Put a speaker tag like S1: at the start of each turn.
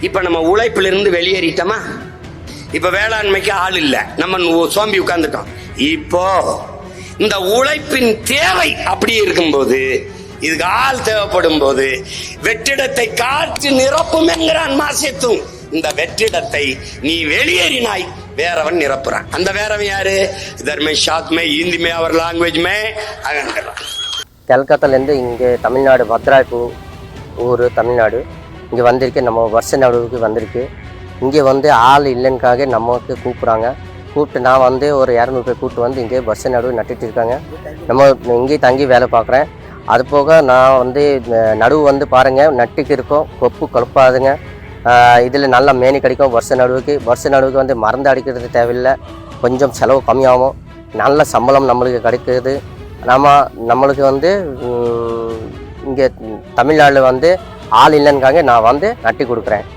S1: இப்ப நம்ம உழைப்பிலிருந்து வெளியேறிட்டோமா? இப்ப வேளாண்மைக்கு ஆள் இல்ல, நம்ம சோம்பி உட்கார்ந்துட்டோம். இப்போ இந்த உழைப்பின் தேவை அப்படி இருக்கும்போது, இதுக்கு ஆள் தேவைப்படும் போது வெற்றிடத்தை காற்று நிரப்பும் என்கிறான் மாசேத்தும். இந்த வெற்றிடத்தை நீ வெளியேறினாய், வேறவன் நிரப்புறான். அந்த வேறவன் யாரு? இதர்மே ஷாத்மே ஹிந்திமே அவர் லாங்குவேஜ்மே அகன்றான்.
S2: கல்கத்தாலேருந்து இங்கே தமிழ்நாடு பத்ராக்கு ஊர் தமிழ்நாடு இங்கே வந்திருக்கு. நம்ம வருஷ நடுவுக்கு வந்திருக்கு. இங்கே வந்து ஆள் இல்லைன்னுக்காக நமக்கு கூப்பிட்டு நான் வந்து ஒரு 200 பேர் கூப்பிட்டு வந்து இங்கே வருஷ நடுவு நட்டுட்டு இருக்காங்க. நம்ம இங்கே தங்கி வேலை பார்க்குறேன். அது போக நான் வந்து நடுவு வந்து பாருங்கள் நட்டுக்கு இருக்கும், கொழுப்பாதுங்க. இதில் நல்லா மேனி கிடைக்கும். வருஷ நடுவுக்கு வந்து மருந்து அடிக்கிறது தேவையில்லை, கொஞ்சம் செலவு கம்மியாகும், நல்ல சம்பளம் நம்மளுக்கு கிடைக்குது. நம்மளுக்கு வந்து இங்கே தமிழ்நாட்டில் வந்து ஆள் இல்லைன்னுக்காக நான் வந்து நட்டி கொடுக்குறேன்.